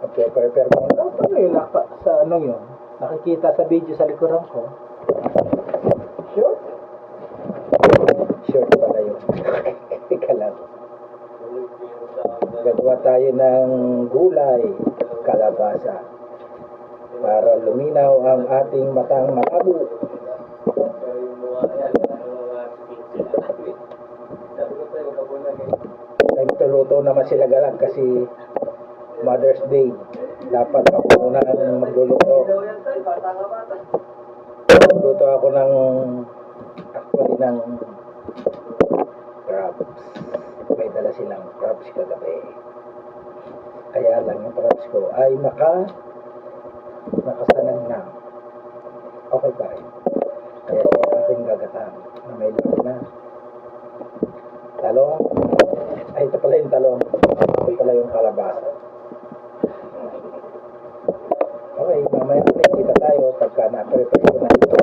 Okay, prepare mo. Paano yun? Sa ano yun? Nakikita sa video sa likuran ko. Sure? Sure pala yun. Teka lang. Gagawa tayo ng gulay, kalabasa, para luminaw ang ating matang malabo. Time to luto naman sila galag kasi Mother's Day. Dapat ako muna ang magluluto. Magluto ako ng actually ng crabs. May dala silang crabs kagabi. Kaya lang yung crabs ko ay nakasanag na. Okay pa rin. Kaya siya aking gagatan na may laman na talong. Ay, ito pala yung talong. Ito pala yung kalabasa. Okay, mamaya kita tayo pagka na-prepare ko na ito.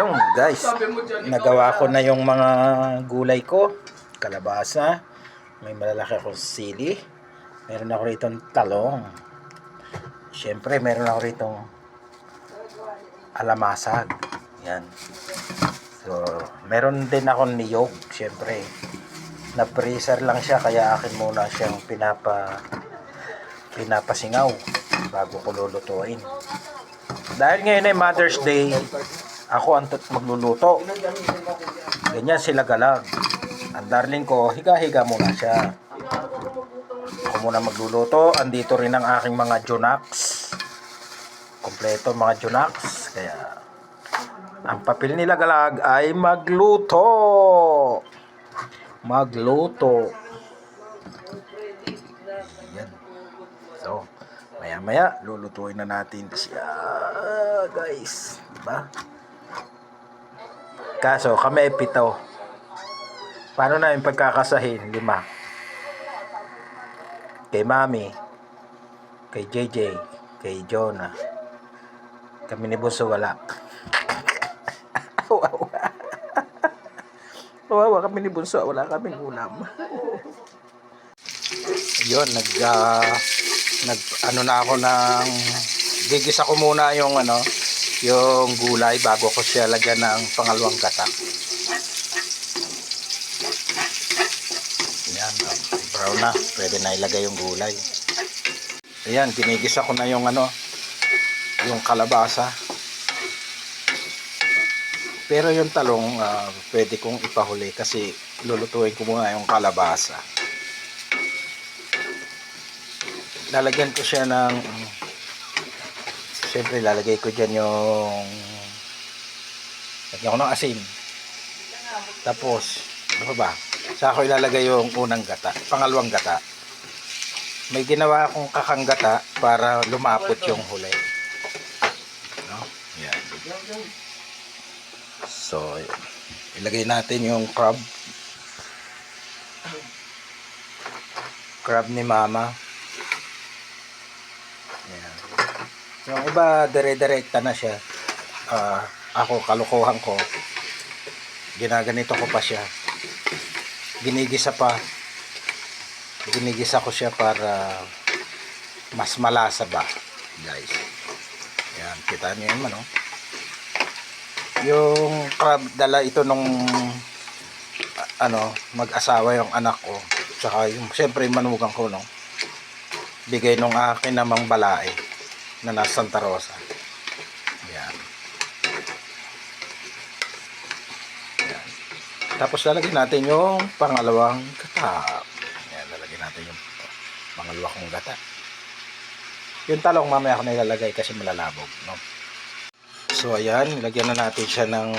Yung guys, nagawa ko na yung mga gulay ko. Kalabasa. May malalaki akong sili. Meron ako rito talong. Siyempre, meron ako rito alamasag. Yan. So, meron din ako niyog. Siyempre, na-freezer lang siya. Kaya akin muna siyang pinapasingaw bago ko lulutuin. Dahil ngayon ay Mother's Day, ako ang magluluto. Ganyan sila galag. Ang darling ko, higa-higa muna siya. Ako muna magluluto. Andito rin ang aking mga Junax. Kompleto mga Junax. Kaya ang papel nila galag ay magluto. Yan. So, maya-maya lulutuin na natin siya, guys. Diba? Kaso kami ay 7. Paano namin pagkakasahin? 5. Kay Mami, kay JJ, kay Jonah. Kami ni Bunso wala. Wawa kami ni Bunso, wala kaming ulam. Yun, ano na ako ng gigisa ko muna yung yung gulay bago ko siya lagyan ng pangalawang gata. Yan, brown na, pwede na ilagay yung gulay. Ayan, ginigisa ko na yung yung kalabasa. Pero yung talong pwede kong ipahuli kasi lulutuin ko muna yung kalabasa. Lalagyan ko siya ng siyempre lalagay ko dyan yung lagyan ko ng asin. Tapos ano ba? Saka ko ilalagay yung unang gata, pangalawang gata. May ginawa akong kakanggata para lumapot yung huli. No? Yan. So, ilagay natin yung crab ni Mama. Yan. Yung iba dire-direkta na siya. Ako kalukuhan ko. Ginaganito ko pa siya. Ginigisa ko siya para mas malasa ba, guys. Yan, kita niyo yun, yung crab, dala ito nung mag-asawa yung anak ko, tsaka yung siyempre manugang ko, bigay nung akin namang balae na nasa Santa Rosa. Yan. Yan. Tapos lalagyan natin yung pangalawang gata. Yan, lalagyan natin yung pangalawang kong gata. Yung talong mamaya ako nilalagay kasi malalabog, So ayan, nilagyan na natin siya ng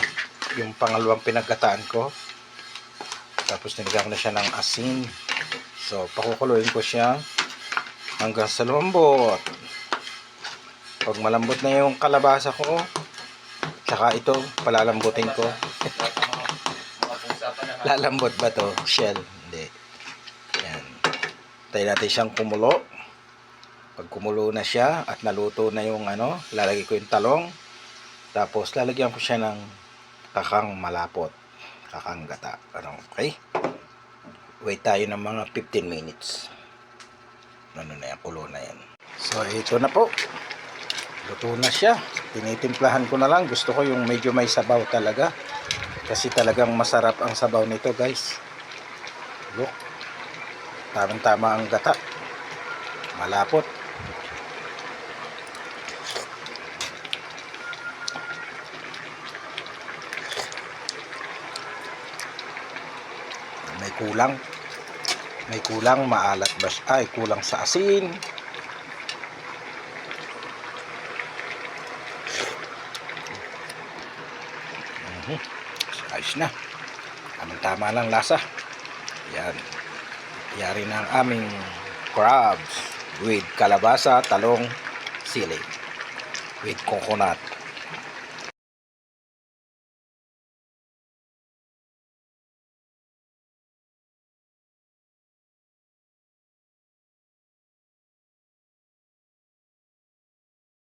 yung pangalawang pinaggataan ko. Tapos nilagyan ko na siya ng asin. So pakukuluin ko siya hanggang sa lumambot. Pag malambot na yung kalabasa ko, tsaka ito palalambutin ko. Lalambot ba to? Shell? Hindi. Yan. Tayo natin siyang kumulo. Pag kumulo na siya at naluto na yung lalagay ko yung talong. Tapos lalagyan ko siya ng kakang malapot, kakang gata. Okay? Wait tayo ng mga 15 minutes. Ano na yan, kulo na yan. So ito na po. Luto na siya. Tinitimplahan ko na lang. Gusto ko yung medyo may sabaw talaga. Kasi talagang masarap ang sabaw nito, guys. Look. Tamang-tama ang gata. Malapot. May kulang, maalat ba siya? Ay, kulang sa asin. Ayos na. Tama lang lasa. Yan. Yari na ang aming crabs with kalabasa, talong, sili with coconut.